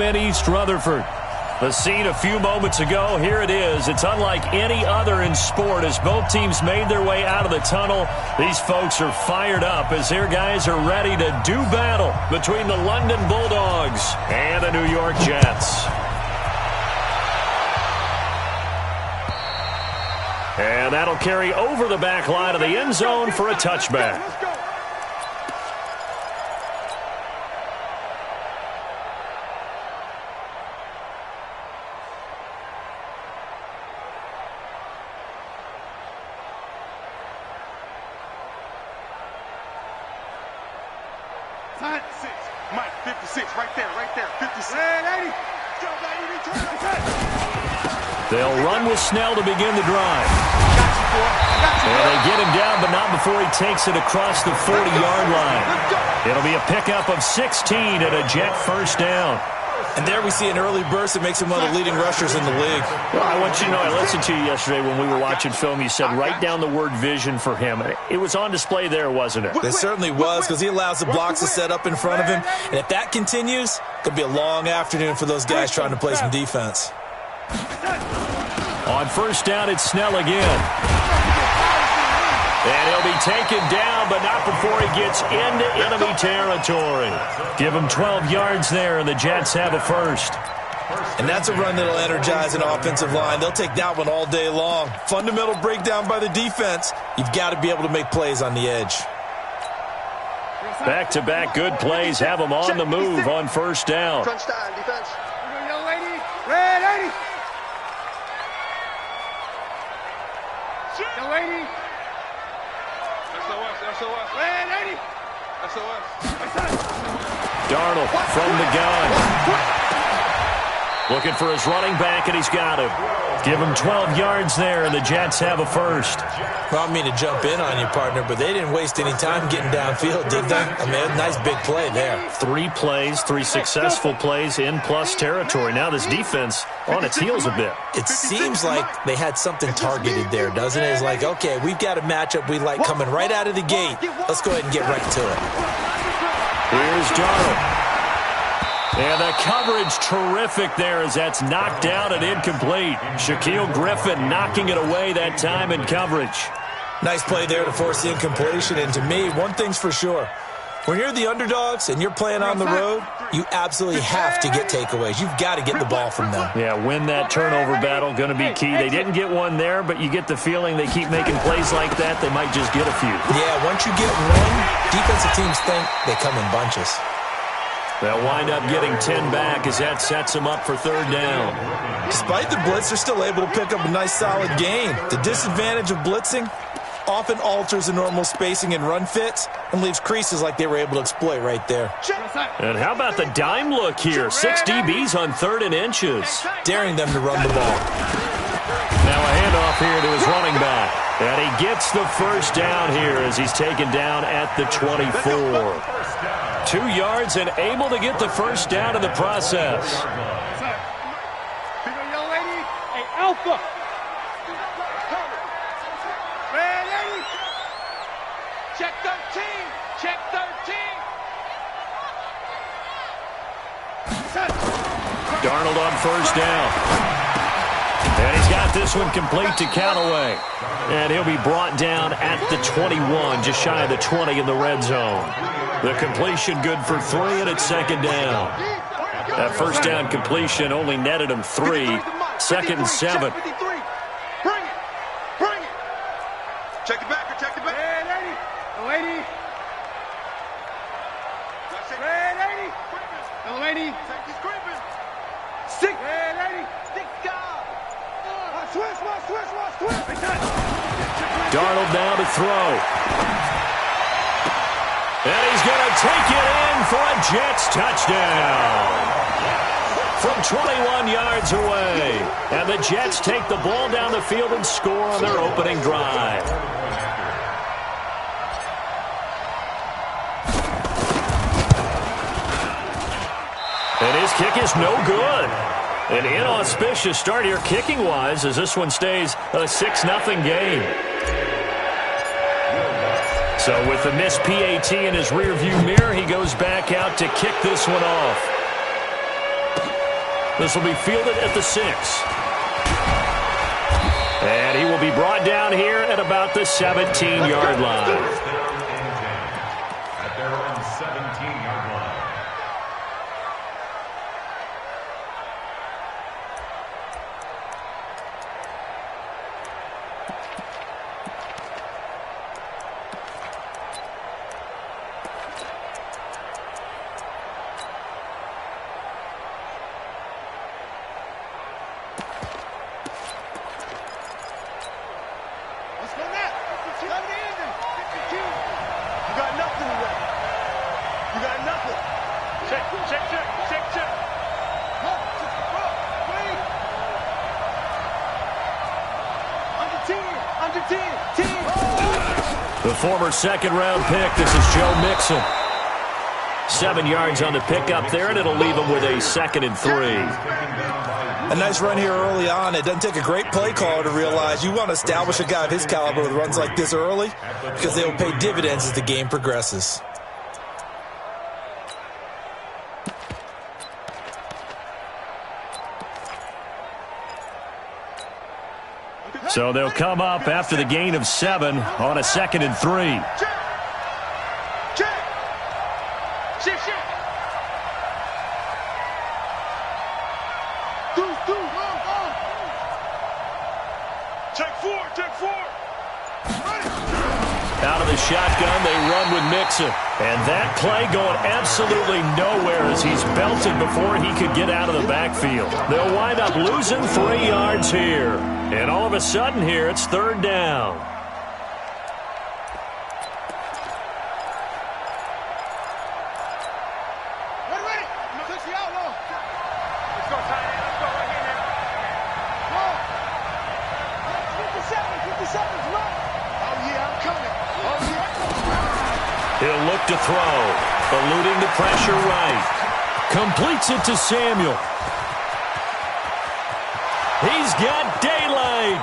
in East Rutherford. The scene a few moments ago, here it is. It's unlike any other in sport as both teams made their way out of the tunnel. These folks are fired up as their guys are ready to do battle between the London Bulldogs and the New York Jets. And that'll carry over the back line of the end zone for a touchback. Mike, 56, right there, 56. They'll run with Snell to begin the drive. And they get him down, but not before he takes it across the 40-yard line. It'll be a pickup of 16 and a Jet first down. And there we see an early burst that makes him one of the leading rushers in the league. Well, I want you to know, I listened to you yesterday when we were watching film. You said write down the word vision for him. It was on display there, wasn't it? It certainly was, because he allows the blocks to set up in front of him. And if that continues, it could be a long afternoon for those guys trying to play some defense. On first down, it's Snell again. And he'll be taken down, but not before he gets into enemy territory. Give him 12 yards there, and the Jets have a first. And that's a run that'll energize an offensive line. They'll take that one all day long. Fundamental breakdown by the defense. You've got to be able to make plays on the edge. Back-to-back good plays have them on the move on first down. Crunch time, defense. Red 80. Yo, 80. SOS. Red 80. SOS. Darnold from the gun. Looking for his running back, and he's got him. Give him 12 yards there, and the Jets have a first. Well, I don't mean to jump in on you, partner, but they didn't waste any time getting downfield, did they? I mean, a nice big play there. 3 plays, 3 successful plays in plus territory. Now this defense on its heels a bit. It seems like they had something targeted there, doesn't it? It's like, okay, we've got a matchup we like coming right out of the gate. Let's go ahead and get right to it. Here's Darnold. And the coverage terrific there as that's knocked down and incomplete. Shaquille Griffin knocking it away that time in coverage. Nice play there to force the incompletion. And to me, one thing's for sure. When you're the underdogs and you're playing on the road, you absolutely have to get takeaways. You've got to get the ball from them. Yeah, win that turnover battle, going to be key. They didn't get one there, but you get the feeling they keep making plays like that, they might just get a few. Yeah, once you get one, defensive teams think they come in bunches. They'll wind up getting 10 back as that sets them up for third down. Despite the blitz, they're still able to pick up a nice solid gain. The disadvantage of blitzing often alters the normal spacing and run fits and leaves creases like they were able to exploit right there. And how about the dime look here? 6 DBs on 3rd and inches. Daring them to run the ball. Now a handoff here to his running back. And he gets the first down here as he's taken down at the 24. 2 yards and able to get the first down in the process. Hey, Alpha. Red 80. Check 13. Check 13. Darnold on first down. And he's got this one complete to Callaway. And he'll be brought down at the 21, just shy of the 20 in the red zone. The completion good for 3, and it's second down. That first down completion only netted him 3. 2nd and 7. Bring it. Check it back. Red 80. Go 80. Red 80. Go 80. 6. Red 80. 6 guys. Switch. Darnold now to throw. And he's going to take it in for a Jets touchdown. From 21 yards away. And the Jets take the ball down the field and score on their opening drive. And his kick is no good. An inauspicious start here kicking-wise as this one stays a 6-0 game. So with the missed PAT in his rearview mirror, he goes back out to kick this one off. This will be fielded at the 6. And he will be brought down here at about the 17-yard line. At their own 17-yard line. The former second-round pick, this is Joe Mixon. 7 yards on the pickup there, and it'll leave him with a 2nd and 3. A nice run here early on. It doesn't take a great play caller to realize you want to establish a guy of his caliber with runs like this early because they will pay dividends as the game progresses. So they'll come up after the gain of 7 on a 2nd and 3. Out of the shotgun, they run with Mixon. And that play going absolutely nowhere as he's belted before he could get out of the backfield. They'll wind up losing 3 yards here. And all of a sudden here, it's 3rd down. He'll look to throw. Eluding the pressure right. Completes it to Samuel. He's got daylight.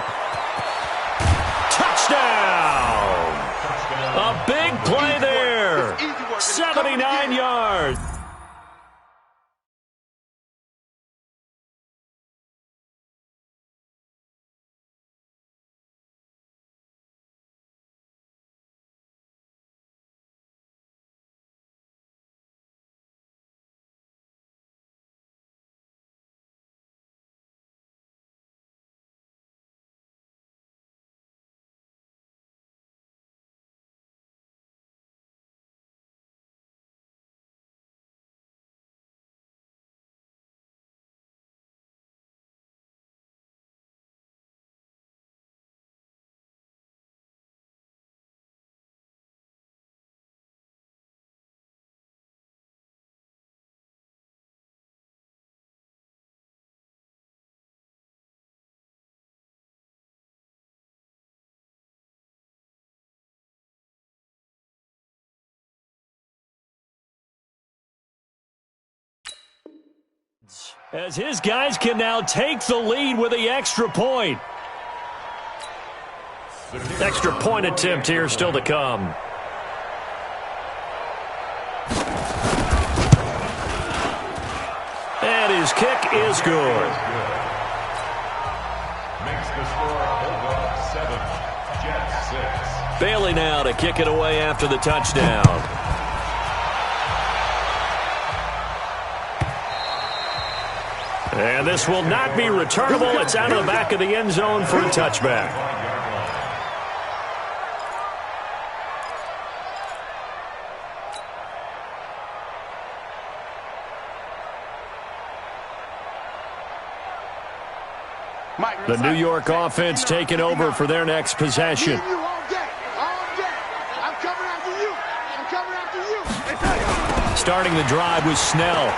Touchdown. A big play there. 79 yards. As his guys can now take the lead with the extra point. Extra point attempt here still to come. And his kick is good. Makes the score Bulldogs 7, Jets 6. Bailey now to kick it away after the touchdown. And this will not be returnable. It's out of the back of the end zone for a touchback. The New York offense taking over for their next possession. Starting the drive with Snell.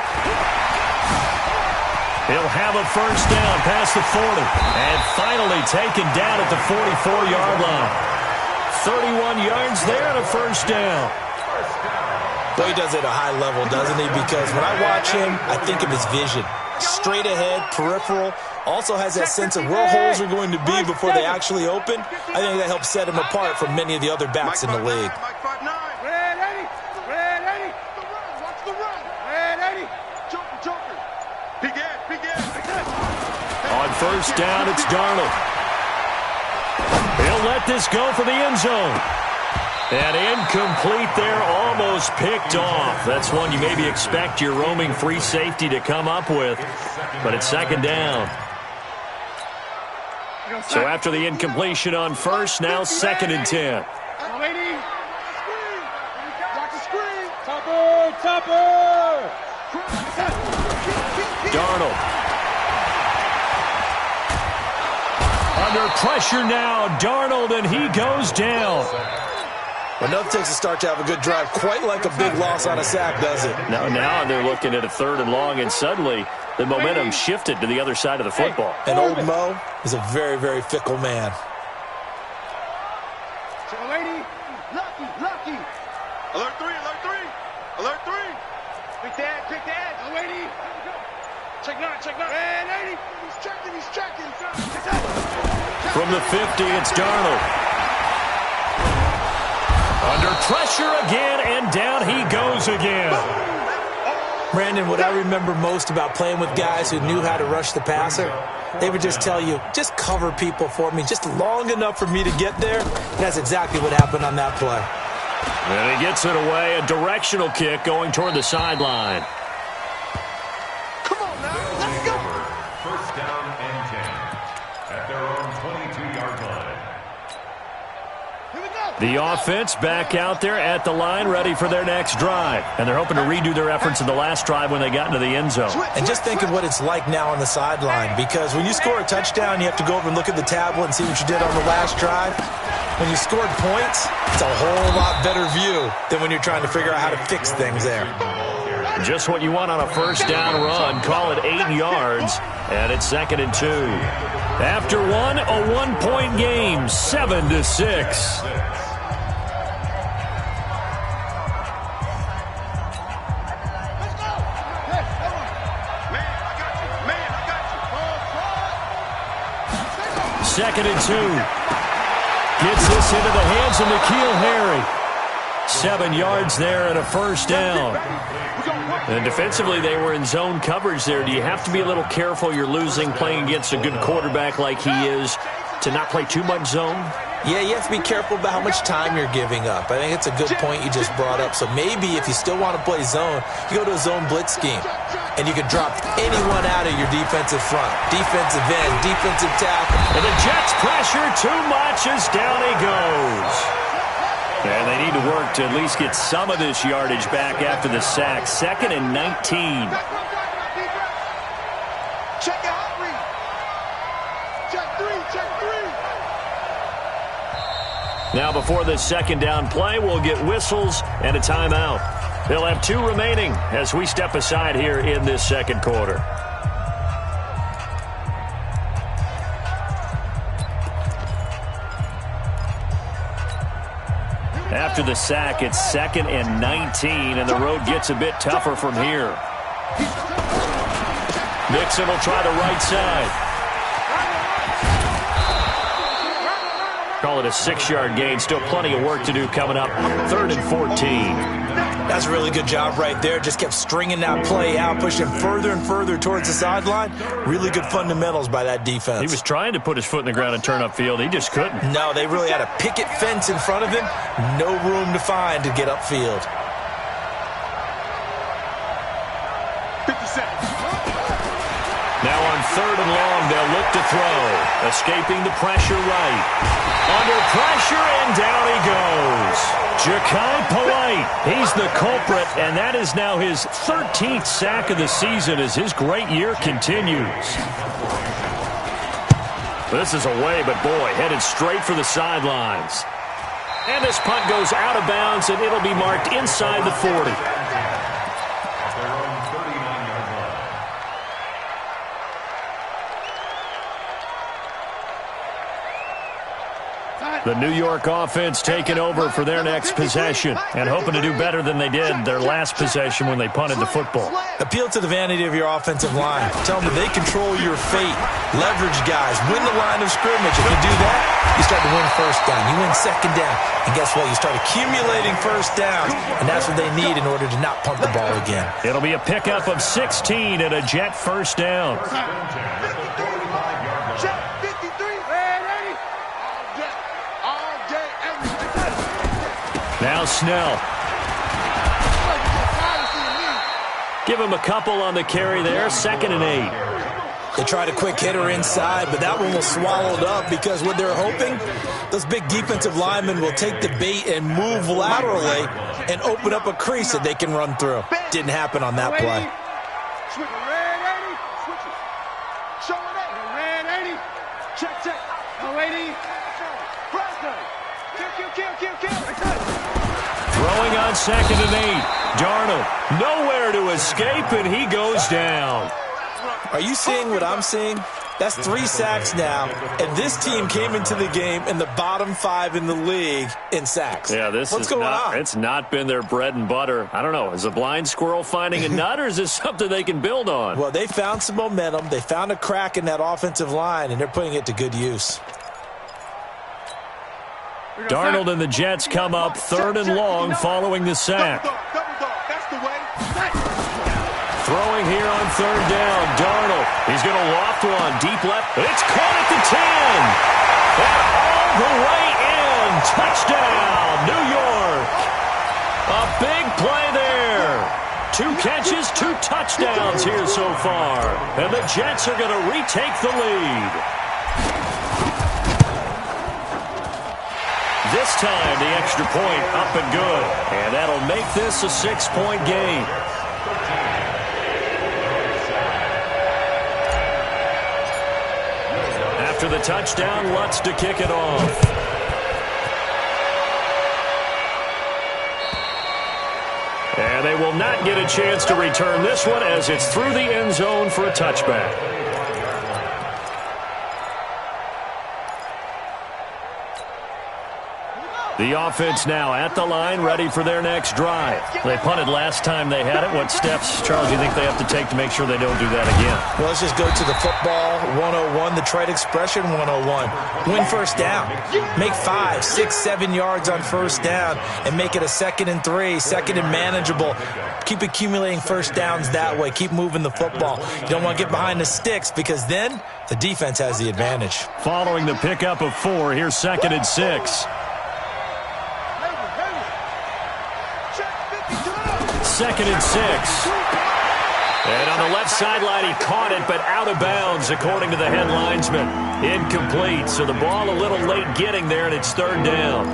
He'll have a first down past the 40. And finally taken down at the 44-yard line. 31 yards there and a first down. Well, he does it at a high level, doesn't he? Because when I watch him, I think of his vision. Straight ahead, peripheral. Also has that sense of where holes are going to be before they actually open. I think that helps set him apart from many of the other backs in the league. first down, it's Darnold. He'll let this go for the end zone. And incomplete there, almost picked off. That's one you maybe expect your roaming free safety to come up with, but it's second down. So after the incompletion on first, now 2nd and 10. Topper! Darnold. Under pressure now, Darnold, and he goes down. Enough takes a start to have a good drive, quite like a big loss on a sack, does it? Now they're looking at a 3rd and long, and suddenly the momentum shifted to the other side of the football. And old Mo is a very, very fickle man. Lucky. Alert 3, alert 3. Alert 3. Quick that. Lady. Check 9. Red 80. He's checking. From the 50, it's Darnold. Under pressure again, and down he goes again. Brandon, what I remember most about playing with guys who knew how to rush the passer, they would just tell you, just cover people for me, just long enough for me to get there. That's exactly what happened on that play. And he gets it away, a directional kick going toward the sideline. Come on now, let's go. First down and 10 at their own 22-yard line. The offense back out there at the line, ready for their next drive. And they're hoping to redo their efforts in the last drive when they got into the end zone. And just think of what it's like now on the sideline, because when you score a touchdown, you have to go over and look at the tablet and see what you did on the last drive. When you scored points, it's a whole lot better view than when you're trying to figure out how to fix things there. Just what you want on a first down run. Call it 8 yards, and it's 2nd and 2. After one, a 1-point game, 7-6. Second and 2. Gets this into the hands of N'Keal Harry. 7 yards there and a first down. And defensively, they were in zone coverage there. Do you have to be a little careful you're losing playing against a good quarterback like he is to not play too much zone? Yeah, you have to be careful about how much time you're giving up. I think it's a good point you just brought up. So maybe if you still want to play zone, you go to a zone blitz scheme. And you can drop anyone out of your defensive front. Defensive end, defensive tackle. And the Jets pressure too much as down he goes. And they need to work to at least get some of this yardage back after the sack. 2nd and 19. Check out 3. Check 3. Now before this second down play, we'll get whistles and a timeout. They'll have 2 remaining as we step aside here in this second quarter. After the sack, it's 2nd and 19, and the road gets a bit tougher from here. Mixon will try the right side. Call it a 6-yard gain. Still plenty of work to do coming up. 3rd and 14. That's a really good job right there. Just kept stringing that play out, pushing further and further towards the sideline. Really good fundamentals by that defense. He was trying to put his foot in the ground and turn upfield. He just couldn't. No, they really had a picket fence in front of him. No room to find to get upfield. 50 seconds. Now on 3rd and long, they'll look to throw. Escaping the pressure right. Under pressure, and down he goes. Ja'Kai Polite, he's the culprit, and that is now his 13th sack of the season as his great year continues. This is away, but boy, headed straight for the sidelines. And this punt goes out of bounds, and it'll be marked inside the 40. The New York offense taking over for their next possession and hoping to do better than they did their last possession when they punted the football. Appeal to the vanity of your offensive line. Tell them that they control your fate. Leverage guys. Win the line of scrimmage. If you do that, you start to win first down. You win second down. And guess what? You start accumulating first downs. And that's what they need in order to not punt the ball again. It'll be a pickup of 16 and a Jet first down. Jet 53. Ready? All day, every day. Now Snell. Give him a couple on the carry there. 2nd and 8. They tried a quick hitter inside, but that one was swallowed up because what they're hoping, those big defensive linemen will take the bait and move laterally and open up a crease that they can run through. Didn't happen on that play. Switch it. Red 80. Switch it. Show it up. Red 80. Check, check. No 80. Press them. Kill. Throwing on 2nd and 8. Darnold nowhere to escape, and he goes down. Are you seeing what I'm seeing? That's 3 sacks now, and this team came into the game in the bottom 5 in the league in sacks. Yeah, what's going on? It's not been their bread and butter. I don't know. Is a blind squirrel finding a nut, or is this something they can build on? Well, they found some momentum. They found a crack in that offensive line, and they're putting it to good use. Darnold and the Jets come up 3rd and long following the sack. That's the way. Throwing here on 3rd down. Darnold. He's going to loft one. Deep left. It's caught at the 10. And all the way in. Touchdown, New York. A big play there. 2 catches, 2 touchdowns here so far. And the Jets are going to retake the lead. This time, the extra point up and good. And that'll make this a 6-point game. After the touchdown, Lutz to kick it off. And they will not get a chance to return this one as it's through the end zone for a touchback. The offense now at the line, ready for their next drive. They punted last time they had it. What steps, Charles, do you think they have to take to make sure they don't do that again? Well, let's just go to the football 101, the trade expression 101. Win first down. Make 5, 6, 7 yards on first down and make it a 2nd and 3, 2nd and manageable. Keep accumulating first downs that way. Keep moving the football. You don't want to get behind the sticks because then the defense has the advantage. Following the pickup of 4, here's 2nd and 6. 2nd and 6. And on the left sideline, he caught it, but out of bounds, according to the head linesman. Incomplete, so the ball a little late getting there, and it's 3rd down.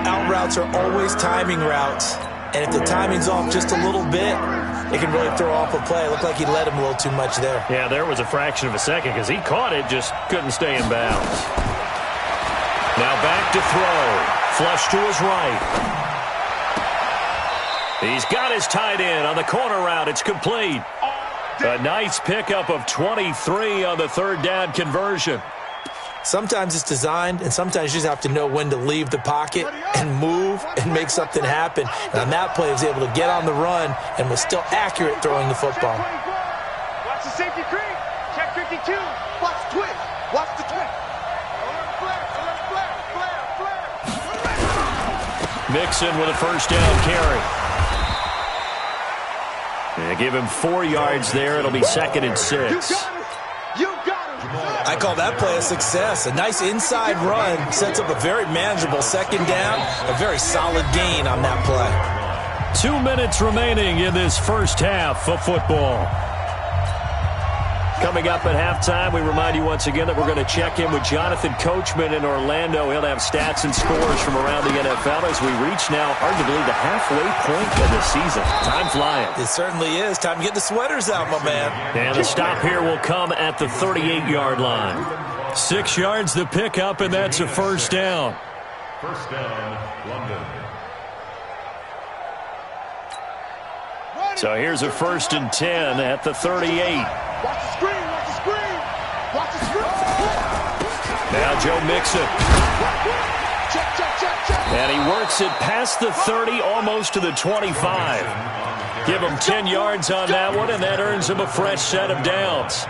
Out routes are always timing routes, and if the timing's off just a little bit, it can really throw off a play. It looked like he let him a little too much there. Yeah, there was a fraction of a second because he caught it, just couldn't stay in bounds. Now back to throw. Flush to his right. He's got his tight end on the corner route. It's complete. A nice pickup of 23 on the 3rd down conversion. Sometimes it's designed, and sometimes you just have to know when to leave the pocket and move and make something happen. And on that play, he was able to get on the run and was still accurate throwing the football. Watch the safety creep. Check 52. Watch the twist. Watch the twist. Mixon with a first down carry. They give him 4 yards there. It'll be 2nd and 6. You got him. I call that play a success. A nice inside run sets up a very manageable 2nd down. A very solid gain on that play. 2 minutes remaining in this first half of football. Coming up at halftime, we remind you once again that we're going to check in with Jonathan Coachman in Orlando. He'll have stats and scores from around the NFL as we reach now arguably the halfway point of the season. Time flying. It certainly is. Time to get the sweaters out, my man. And the stop here will come at the 38-yard line. 6 yards the pickup, and that's a first down. First down, London. So here's a 1st and 10 at the 38. Watch the screen. Watch the screen. Watch the screen. Now Joe Mixon. Check. And he works it past the 30, almost to the 25. Give him 10 yards on that one, and that earns him a fresh set of downs.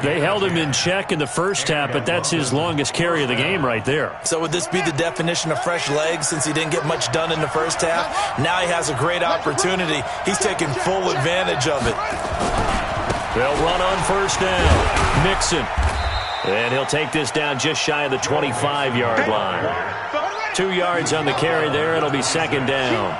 They held him in check in the first half, but that's his longest carry of the game right there. So would this be the definition of fresh legs since he didn't get much done in the first half? Now he has a great opportunity. He's taking full advantage of it. They'll run on first down. Mixon. And he'll take this down just shy of the 25-yard line. 2 yards on the carry there. It'll be second down.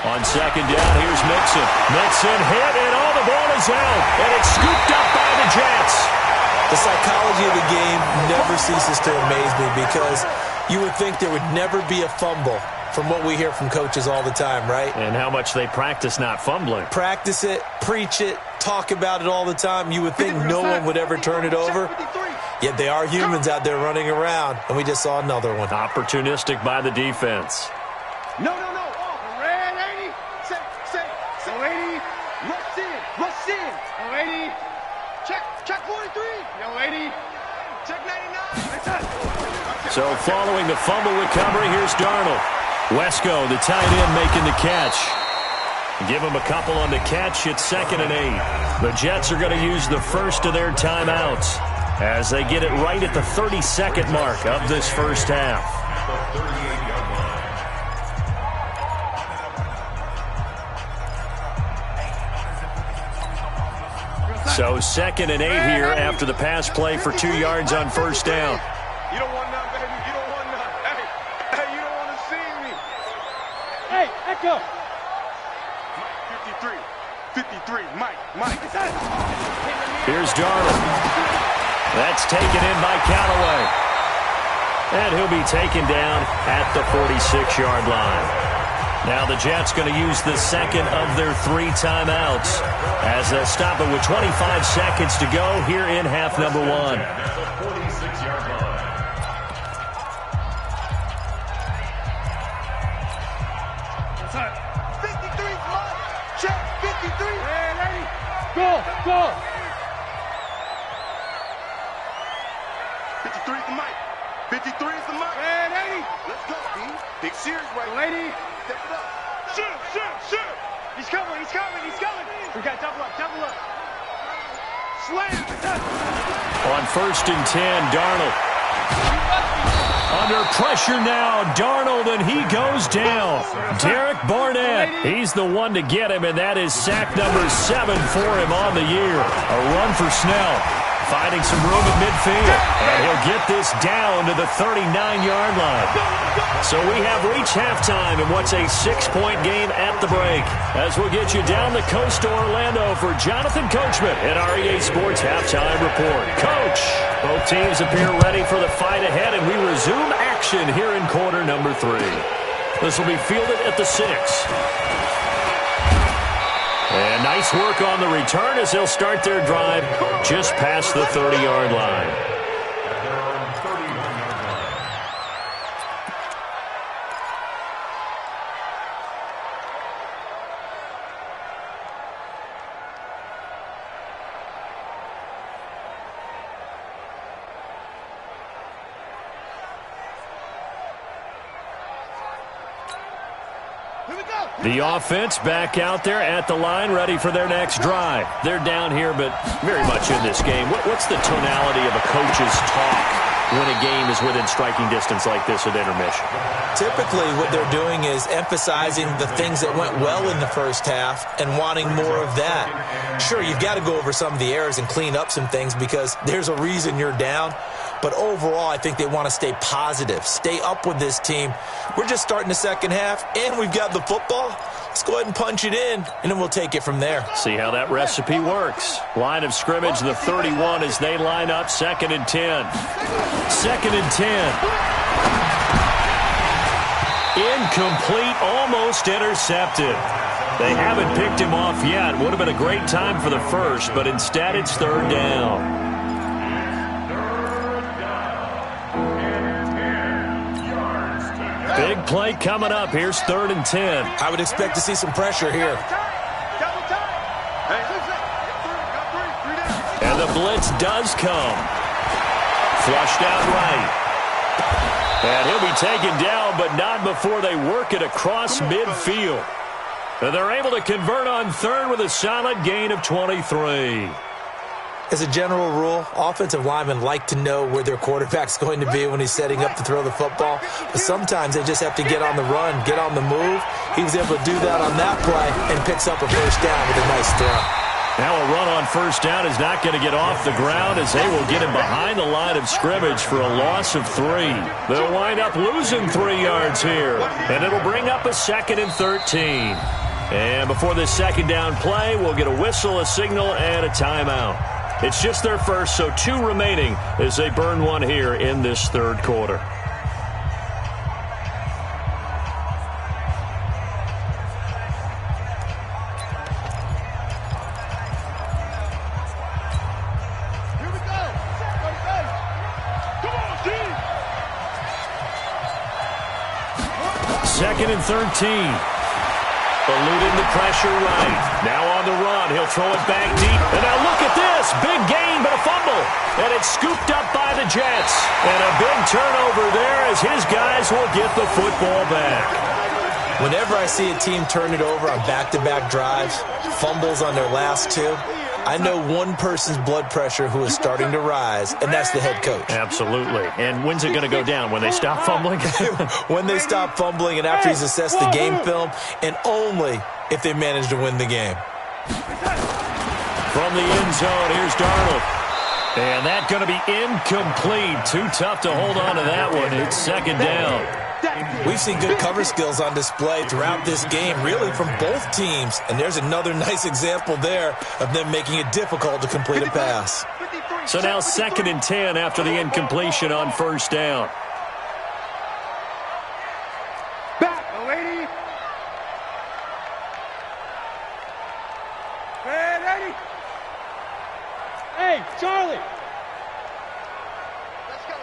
On second down, here's Mixon. Mixon hit, and all the ball is out. And it's scooped up by the Jets. The psychology of the game never ceases to amaze me because you would think there would never be a fumble from what we hear from coaches all the time, right? And how much they practice not fumbling. Practice it, preach it, talk about it all the time. You would think no one would ever turn it over. Yet they are humans out there running around, and we just saw another one. Opportunistic by the defense. No. Red 80. Say. 80. Rush in. 80. Check 43. 80. Check 99. So following the fumble recovery, here's Darnold. Wesco, the tight end, making the catch. Give him a couple on the catch. It's 2nd and 8. The Jets are going to use the first of their timeouts as they get it right at the 32nd mark of this first half. So 2nd and 8 here after the pass play for 2 yards on first down. You don't want none, baby. You don't want none. Hey, you don't want to see me. Hey, Echo. 53, Mike. Here's Darnold. That's taken in by Callaway. And he'll be taken down at the 46-yard line. Now the Jets going to use the second of their 3 timeouts as they'll stop it with 25 seconds to go here in half number 1. 46-yard line. Yes, sir. 53's mine. Check 53. Red 80. Go. 53 is the mic. 53 is the mic. Red 80. Let's go, B. Big series right Lady. Step it up. Shoot. He's coming. We got double up. Slam. On 1st and 10, Darnold. Under pressure now, Darnold, and he goes down. Derek Barnett, he's the one to get him, and that is sack number 7 for him on the year. A run for Snell, finding some room at midfield, and he'll get this down to the 39-yard line. So we have reached halftime in what's a 6-point game at the break. As we'll get you down the coast to Orlando for Jonathan Coachman at our EA Sports Halftime Report. Coach, both teams appear ready for the fight ahead, and we resume action here in quarter number 3. This will be fielded at the 6. And nice work on the return as they'll start their drive just past the 30-yard line. The offense back out there at the line, ready for their next drive. They're down here, but very much in this game. What's the tonality of a coach's talk when a game is within striking distance like this at intermission? Typically, what they're doing is emphasizing the things that went well in the first half and wanting more of that. Sure, you've got to go over some of the errors and clean up some things because there's a reason you're down. But overall, I think they want to stay positive, stay up with this team. We're just starting the second half, and we've got the football. Let's go ahead and punch it in, and then we'll take it from there. See how that recipe works. Line of scrimmage, the 31 as they line up, 2nd and 10. 2nd and 10. Incomplete, almost intercepted. They haven't picked him off yet. Would have been a great time for the first, but instead it's 3rd down. Big play coming up. Here's 3rd and 10. I would expect to see some pressure here. And the blitz does come. Flushed out right. And he'll be taken down, but not before they work it across midfield. And they're able to convert on third with a solid gain of 23. As a general rule, offensive linemen like to know where their quarterback's going to be when he's setting up to throw the football. But sometimes they just have to get on the run, get on the move. He was able to do that on that play and picks up a first down with a nice throw. Now a run on first down is not going to get off the ground as they will get him behind the line of scrimmage for a loss of 3. They'll wind up losing 3 yards here, and it'll bring up a 2nd and 13. And before this second down play, we'll get a whistle, a signal, and a timeout. It's just their first, so 2 remaining as they burn one here in this third quarter. Here we go. Come on, team. 2nd and 13. Eluding the pressure right. Now on the run. He'll throw it back deep. And now look at this. Big gain, but a fumble. And it's scooped up by the Jets. And a big turnover there as his guys will get the football back. Whenever I see a team turn it over on back-to-back drives, fumbles on their last 2, I know one person's blood pressure who is starting to rise, and that's the head coach. Absolutely. And when's it going to go down? When they stop fumbling? When they stop fumbling and after he's assessed the game film, and only if they manage to win the game. From the end zone, here's Darnold. And that's going to be incomplete. Too tough to hold on to that one. It's 2nd down. We've seen good cover skills on display throughout this game, really from both teams. And there's another nice example there of them making it difficult to complete a pass. So now 2nd and 10 after the incompletion on first down. Back, lady. Ready. Hey, Charlie. Let's go.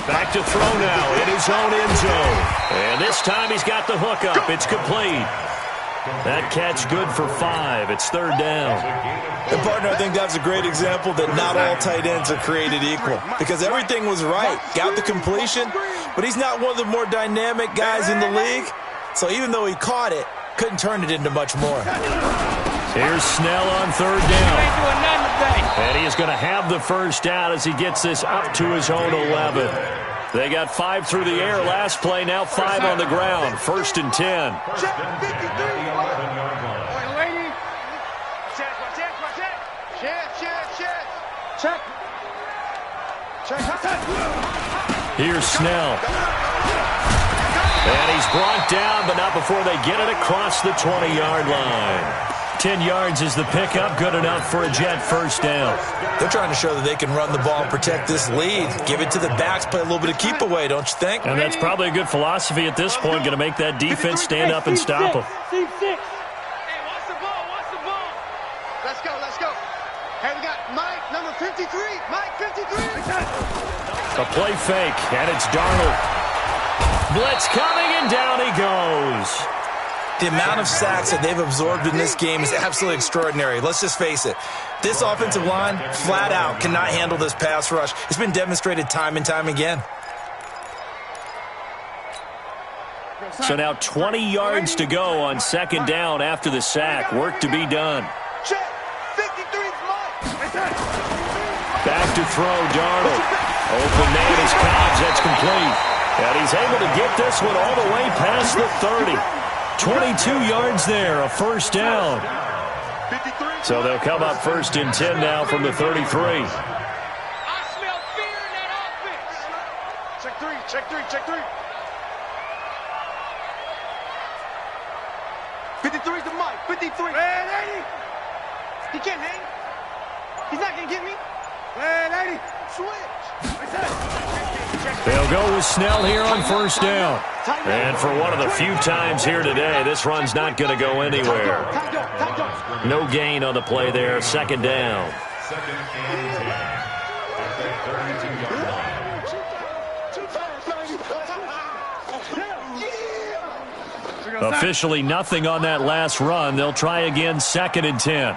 Back to throw now in his own end zone. And this time he's got the hook up. It's complete. That catch good for 5. It's 3rd down. And, partner, I think that's a great example that not all tight ends are created equal. Because everything was right. Got the completion, but he's not one of the more dynamic guys in the league. So even though he caught it, couldn't turn it into much more. Here's Snell on 3rd down. And he is going to have the first down as he gets this up to his own 11. They got 5 through the air last play, now 5 on the ground. 1st and 10. Check. 53. Here's Snell. And he's brought down, but not before they get it across the 20-yard line. 10 yards is the pickup, good enough for a Jet first down. They're trying to show that they can run the ball and protect this lead. Give it to the backs, play a little bit of keep away, don't you think? And that's probably a good philosophy at this point, going to make that defense stand up and stop them. Hey, watch the ball. Let's go. Hey, we got Mike, number 53. Mike, 53. A play fake, and it's Darnold. Blitz coming, and down he goes. The amount of sacks that they've absorbed in this game is absolutely extraordinary. Let's just face it. This offensive line, flat out, cannot handle this pass rush. It's been demonstrated time and time again. So now 20 yards to go on 2nd down after the sack. Work to be done. Back to throw, Darnold. Open man is Cobbs. That's complete. And he's able to get this one all the way past the 30. 22 yards there, a first down. So they'll come up 1st and 10 now from the 33. I smell fear in that offense. Check three. 53 to Mike. 53. Red 80. He can't hang. He's not going to get me. Red 80. Switch. They'll go with Snell here on first down. And for one of the few times here today, this run's not going to go anywhere. No gain on the play there. 2nd down. 2nd and 10. At the 32-yard line. Officially nothing on that last run. They'll try again 2nd and 10.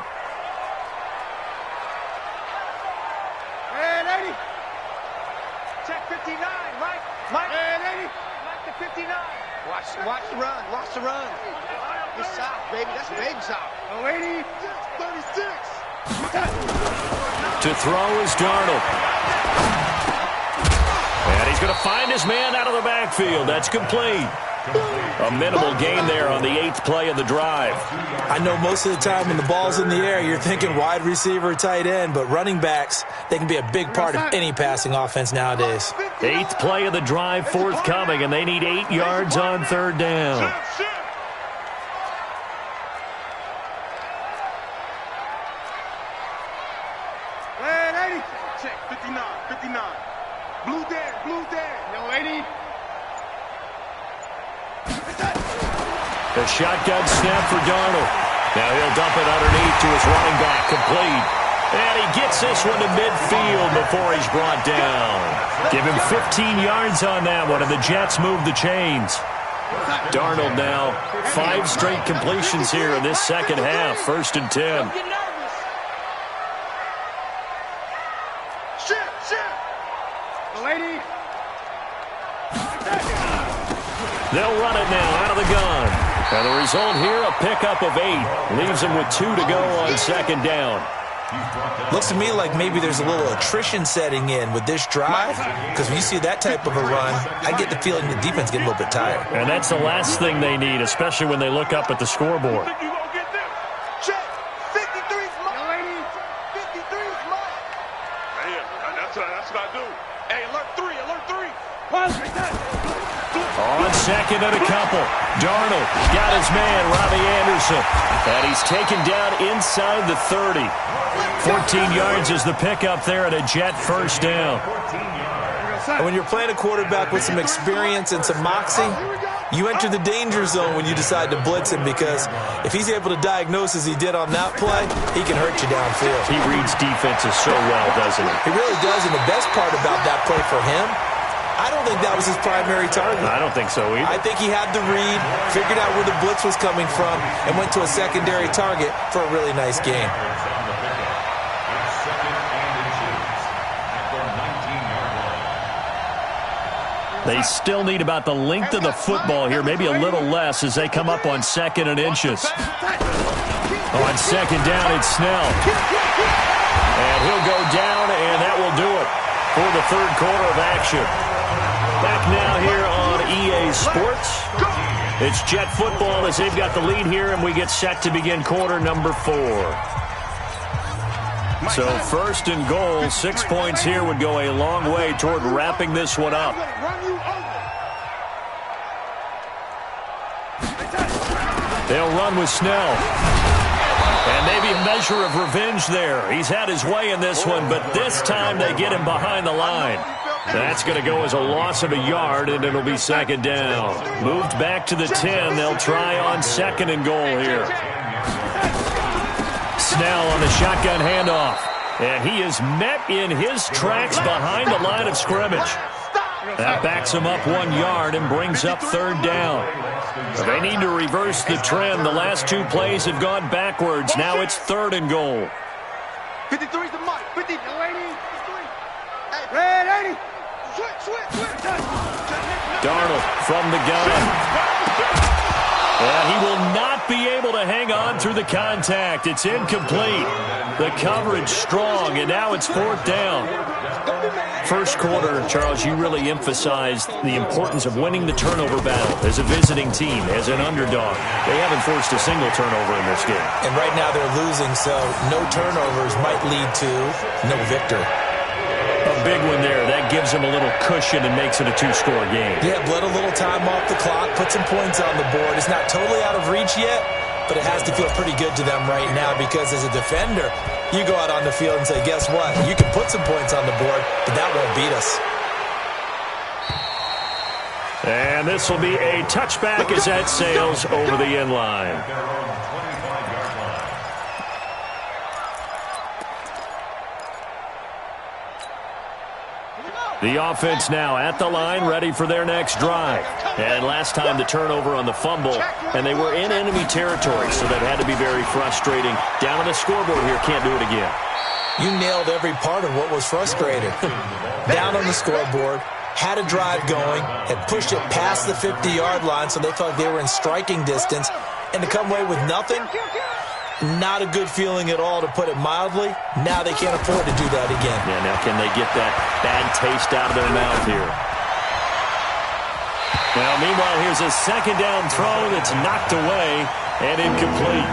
Check 59, Mike. Mike, Mike the 59. Watch the run. Watch the run. It's South, baby. That's baby South. 080. 36. To throw is Darnold. And he's going to find his man out of the backfield. That's complete. A minimal gain there on the 8th play of the drive. I know most of the time when the ball's in the air, you're thinking wide receiver, tight end, but running backs, they can be a big part of any passing offense nowadays. 8th play of the drive forthcoming, and they need 8 yards on 3rd down. Check, 59, 59. Blue dead. No 80. The shotgun snap for Darnold. Now he'll dump it underneath to his running back, complete. And he gets this one to midfield before he's brought down. Give him 15 yards on that one, and the Jets move the chains. Darnold now, 5 straight completions here in this second half, 1st and 10. They'll run it now out of the gun. And the result here, a pickup of 8. Leaves them with 2 to go on 2nd down. Looks to me like maybe there's a little attrition setting in with this drive, because when you see that type of a run, I get the feeling the defense get a little bit tired. And that's the last thing they need, especially when they look up at the scoreboard. Check. 53's mine. 53's mine. That's what I do. Hey, alert 3. On 2nd and a couple. Darnold got his man, Robbie Anderson. And he's taken down inside the 30. 14 yards is the pickup there at a Jet 1st down. And when you're playing a quarterback with some experience and some moxie, you enter the danger zone when you decide to blitz him, because if he's able to diagnose as he did on that play, he can hurt you downfield. He reads defenses so well, doesn't he? He really does, and the best part about that play for him, I don't think that was his primary target. I don't think so either. I think he had the read, figured out where the blitz was coming from, and went to a secondary target for a really nice gain. They still need about the length of the football here, maybe a little less as they come up on 2nd and inches. On 2nd down, it's Snell. And he'll go down, and that will do it for the 3rd quarter of action. Back now here on EA Sports. It's Jet football as they've got the lead here, and we get set to begin quarter number 4. So 1st and goal, 6 points here would go a long way toward wrapping this one up. They'll run with Snell. And maybe a measure of revenge there. He's had his way in this one, but this time they get him behind the line. That's going to go as a loss of a yard, and it'll be 2nd down. Moved back to the 10. They'll try on 2nd and goal here. Snell on the shotgun handoff. And he is met in his tracks behind the line of scrimmage. That backs him up 1 yard and brings up 3rd down. They need to reverse the trend. The last 2 plays have gone backwards. Now it's 3rd and goal. 53's the mark. 50. 80. Red 80. Switch. Darnold from the gun. And he will not be able to hang on through the contact. It's incomplete. The coverage strong, and now it's 4th down. First quarter, Charles, you really emphasized the importance of winning the turnover battle as a visiting team, as an underdog. They haven't forced a single turnover in this game. And right now they're losing, so no turnovers might lead to no victory. A big one there. That gives them a little cushion and makes it a 2-score game. Yeah, let a little time off the clock, put some points on the board. It's not totally out of reach yet, but it has to feel pretty good to them right now, because as a defender, you go out on the field and say, guess what? You can put some points on the board, but that won't beat us. And this will be a touchback as that sails over the end line. The offense now at the line, ready for their next drive. And last time the turnover on the fumble, and they were in enemy territory, so that had to be very frustrating. Down on the scoreboard here, can't do it again. You nailed every part of what was frustrating. Down on the scoreboard, had a drive going, had pushed it past the 50-yard line so they felt like they were in striking distance, and to come away with nothing, not a good feeling at all, to put it mildly. Now they can't afford to do that again. Yeah, now can they get that bad taste out of their mouth here? Now, meanwhile, here's a second down throw that's knocked away and incomplete.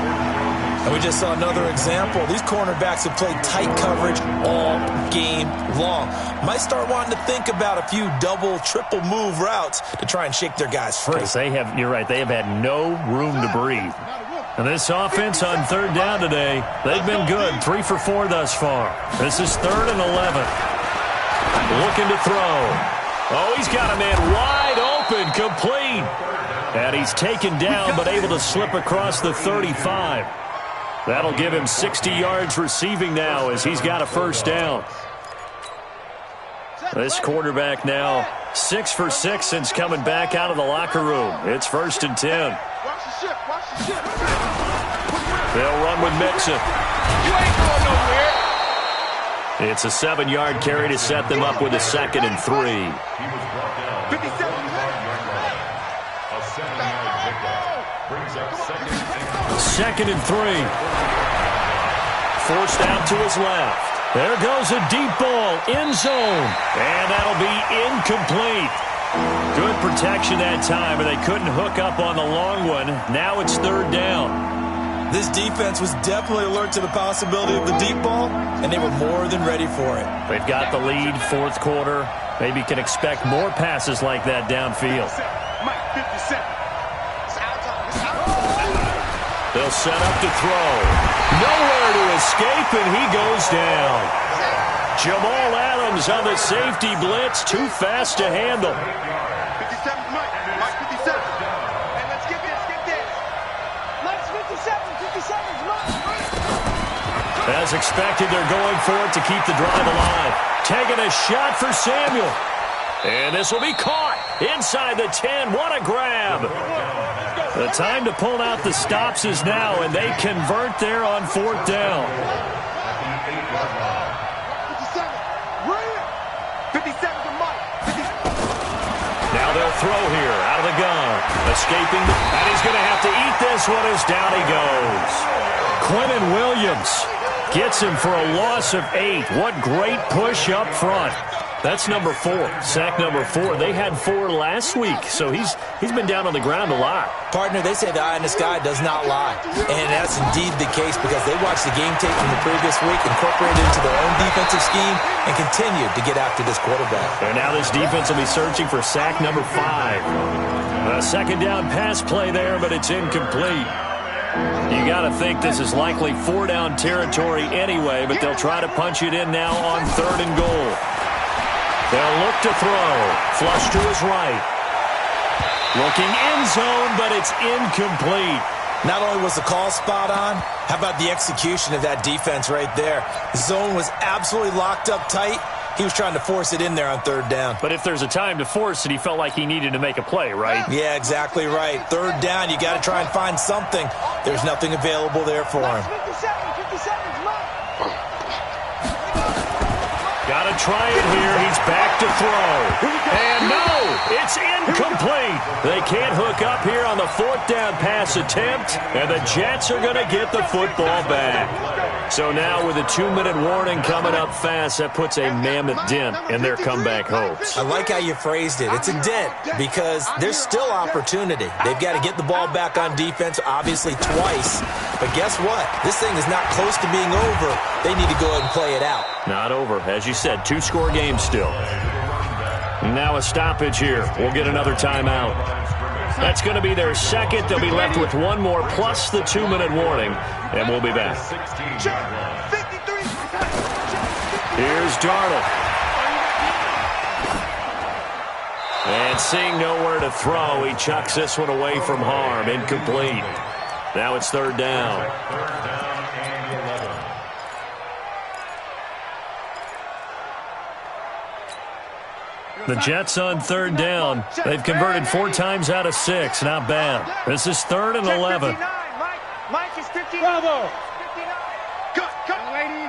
And we just saw another example. These cornerbacks have played tight coverage all game long. Might start wanting to think about a few double, triple move routes to try and shake their guys free. You're right, they have had no room to breathe. And this offense on third down today, they've been good. 3 for 4 thus far. This is 3rd and 11. Looking to throw. Oh, he's got a man wide open, complete. And he's taken down, but able to slip across the 35. That'll give him 60 yards receiving now as he's got a first down. This quarterback now 6 for 6 since coming back out of the locker room. It's 1st and 10. Watch the ship. Watch the ship. They'll run with Mixon. You ain't going nowhere. It's a 7-yard carry to set them up with a 2nd and 3. He was brought down. 57. A 7-yard pickup brings up 2nd and 2nd and 3. Forced out to his left. There goes a deep ball, end zone. And that'll be incomplete. Good protection that time, and they couldn't hook up on the long one. Now it's 3rd down. This defense was definitely alert to the possibility of the deep ball, and they were more than ready for it. They've got the lead, 4th quarter. Maybe can expect more passes like that downfield. Mike, 57. They'll set up to throw. Nowhere to escape, and he goes down. Jamal Adams on the safety blitz, too fast to handle. 57, Mike. Mike, 57. Hey, let's get this. Get this. Mike's 57. 57's Mike. As expected, they're going for it to keep the drive alive. Taking a shot for Samuel. And this will be caught inside the 10. What a grab. The time to pull out the stops is now, and they convert there on 4th down. 57. Real. 57 to Mike. 57. Now they'll throw here out of the gun. Escaping, and he's going to have to eat this one as down he goes. Quentin Williams gets him for a loss of 8. What great push up front. That's number 4, sack number 4. They had 4 last week, so he's been down on the ground a lot. Partner, they say the eye in the sky does not lie. And that's indeed the case because they watched the game tape from the previous week, incorporated it into their own defensive scheme, and continued to get after this quarterback. And now this defense will be searching for sack number 5. A 2nd down pass play there, but it's incomplete. You got to think this is likely 4-down territory anyway, but they'll try to punch it in now on 3rd and goal. They'll look to throw. Flush to his right. Looking end zone, but it's incomplete. Not only was the call spot on, how about the execution of that defense right there? The zone was absolutely locked up tight. He was trying to force it in there on 3rd down. But if there's a time to force it, he felt like he needed to make a play, right? Yeah, exactly right. 3rd down, you got to try and find something. There's nothing available there for him. 57's Mike. Got to try it here. He's back to throw. And no, it's incomplete. They can't hook up here on the 4th down pass attempt, and the Jets are going to get the football back. So now with a 2-minute warning coming up fast, that puts a mammoth dent in their comeback hopes. I like how you phrased it. It's a dent because there's still opportunity. They've got to get the ball back on defense, obviously twice. But guess what? This thing is not close to being over. They need to go ahead and play it out. Not over. As you said, 2-score game still. Now a stoppage here. We'll get another timeout. That's going to be their 2nd. They'll be left with 1 more plus the 2-minute warning, and we'll be back. Here's Darnold. And seeing nowhere to throw, he chucks this one away from harm. Incomplete. Now it's 3rd down. The Jets on 3rd down. They've converted 4 times out of 6. Not bad. This is 3rd and 11. Mike is 59. Bravo. 59. Cut. Lady.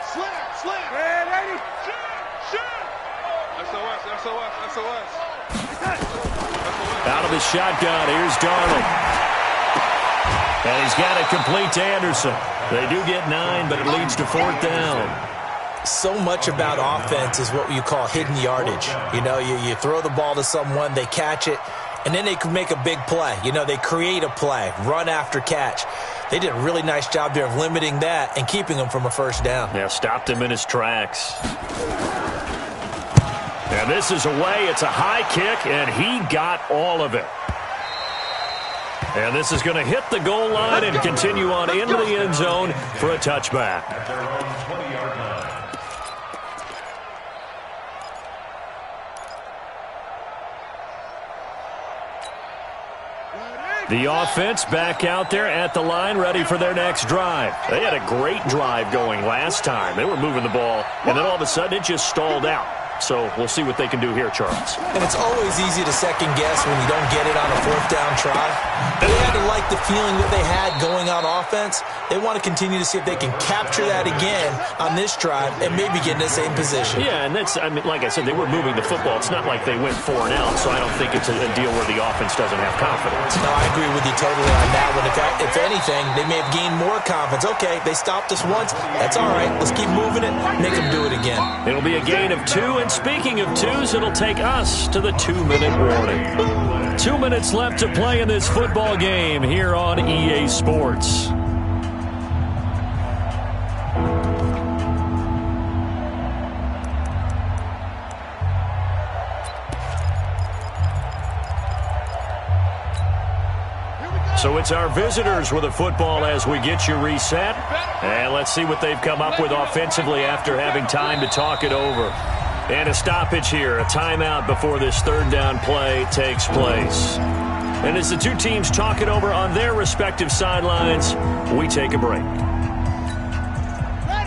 Slam. Red lady. Shoot. SOS. of the shotgun. Here's Darnold. And he's got it complete to Anderson. They do get 9, but it leads to 4th down. So much about offense is what you call hidden yardage. You know, you throw the ball to someone, they catch it, and then they can make a big play. You know, they create a play, run after catch. They did a really nice job there of limiting that and keeping him from a first down. Yeah, stopped him in his tracks. And this is away. It's a high kick, and he got all of it. And this is going to hit the goal line and continue on into the end zone for a touchback. At their own 20-yard line. The offense back out there at the line, ready for their next drive. They had a great drive going last time. They were moving the ball, and then all of a sudden it just stalled out. So we'll see what they can do here, Charles. And it's always easy to second guess when you don't get it on a 4th down try. They had to like the feeling that they had going on offense. They want to continue to see if they can capture that again on this drive and maybe get in the same position. Yeah, and that's, I mean, like I said, they were moving the football. It's not like they went 4 and out, so I don't think it's a deal where the offense doesn't have confidence. No, I agree with you totally on that one. If anything, they may have gained more confidence. Okay, they stopped us once. That's all right. Let's keep moving it. Make them do it again. It'll be a gain of 2, and speaking of 2s, it'll take us to the 2-minute warning. 2 minutes left to play in this football game here on EA Sports. So it's our visitors with a football as we get you reset. And let's see what they've come up with offensively after having time to talk it over. And a stoppage here, a timeout before this 3rd down play takes place. And as the two teams talk it over on their respective sidelines, we take a break.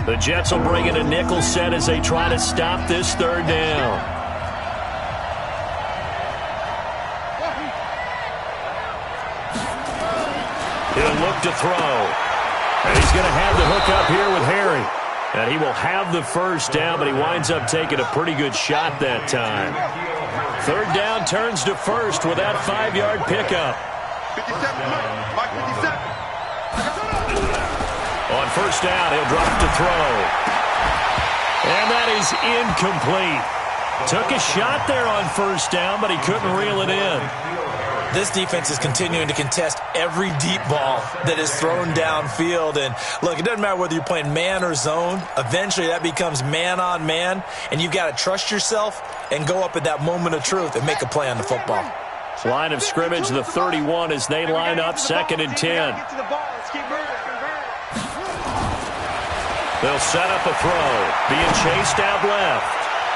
The Jets will bring in a nickel set as they try to stop this 3rd down. He'll look to throw. And he's going to have the hook up here with Harry. And he will have the first down, but he winds up taking a pretty good shot that time. 3rd down turns to 1st with that 5-yard pickup. 57, Mike 57. On 1st down, he'll drop to throw. And that is incomplete. Took a shot there on 1st down, but he couldn't reel it in. This defense is continuing to contest every deep ball that is thrown downfield. And, look, it doesn't matter whether you're playing man or zone. Eventually, that becomes man-on-man, and you've got to trust yourself and go up at that moment of truth and make a play on the football. Line of scrimmage, the 31 as they line up 2nd and 10. They'll set up a throw, being chased out left.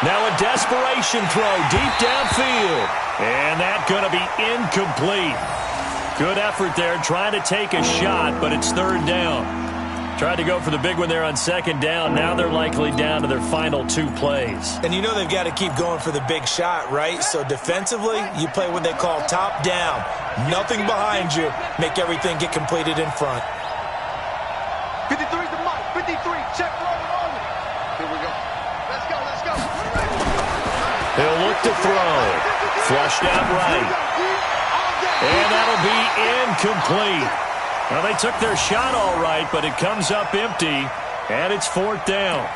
Now a desperation throw deep downfield. And that's going to be incomplete. Good effort there, trying to take a shot, but it's 3rd down. Tried to go for the big one there on 2nd down. Now they're likely down to their final 2 plays. And you know they've got to keep going for the big shot, right? So defensively, you play what they call top down. Nothing behind you. Make everything get completed in front. 53's the Mike. 53. Check rolling on it. Here we go. Let's go. Let's go. He'll look to throw. Flushed out right. And that'll be incomplete. Well, they took their shot all right, but it comes up empty, and it's 4th down.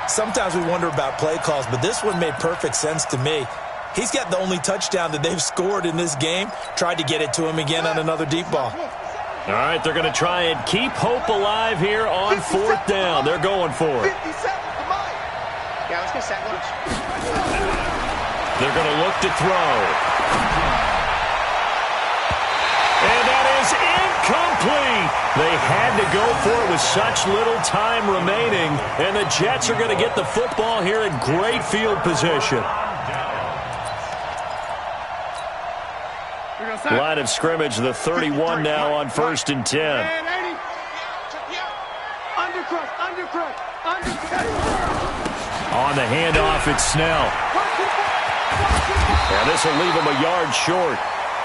Sometimes we wonder about play calls, but this one made perfect sense to me. He's got the only touchdown that they've scored in this game. Tried to get it to him again on another deep ball. All right, they're going to try and keep hope alive here on 4th down. They're going for it. 57 to Mike. Yeah, let's get sack lunch. They're going to look to throw. And that is incomplete. They had to go for it with such little time remaining. And the Jets are going to get the football here in great field position. Line of scrimmage, the 31 now on 1st and 10. On the handoff, it's Snell. And this will leave him a yard short.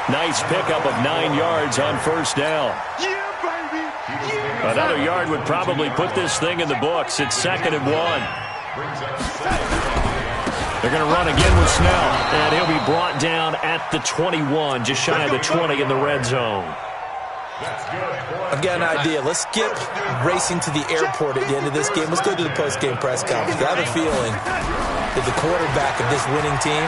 Nice pickup of 9 yards on 1st down. Another yard would probably put this thing in the books. It's 2nd and 1. They're going to run again with Snell, and he'll be brought down at the 21, just shy of the 20 in the red zone. I've got an idea. Let's skip racing to the airport at the end of this game. Let's go to the post-game press conference. I have a feeling that the quarterback of this winning team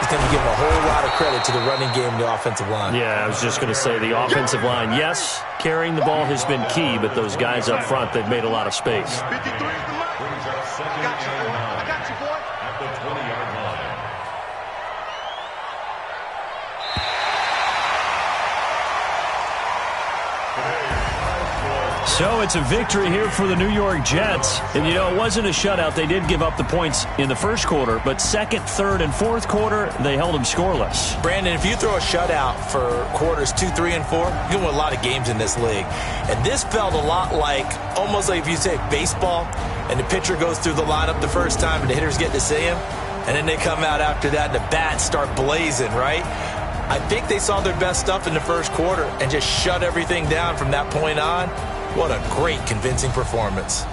is going to give a whole lot of credit to the running game and the offensive line. Yeah, I was just going to say the offensive line. Yes, carrying the ball has been key, but those guys up front, they've made a lot of space. 53 is the money. I got you, boy. At the 20-yard line. So it's a victory here for the New York Jets. And, you know, it wasn't a shutout. They did give up the points in the first quarter, but second, third, and fourth quarter, they held them scoreless. Brandon, if you throw a shutout for quarters 2, 3, and 4, you're going to win a lot of games in this league. And this felt a lot like, almost like if you say baseball, and the pitcher goes through the lineup the first time and the hitters get to see him, and then they come out after that and the bats start blazing, right? I think they saw their best stuff in the first quarter and just shut everything down from that point on. What a great, convincing performance.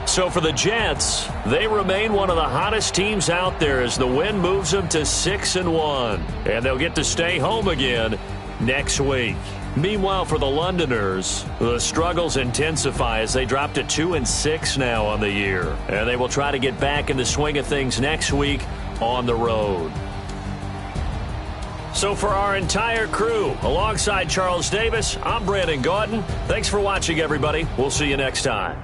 So for the Jets, they remain one of the hottest teams out there as the win moves them to 6-1. And they'll get to stay home again next week. Meanwhile, for the Londoners, the struggles intensify as they drop to 2-6 now on the year. And they will try to get back in the swing of things next week on the road. So for our entire crew, alongside Charles Davis, I'm Brandon Gaudin. Thanks for watching, everybody. We'll see you next time.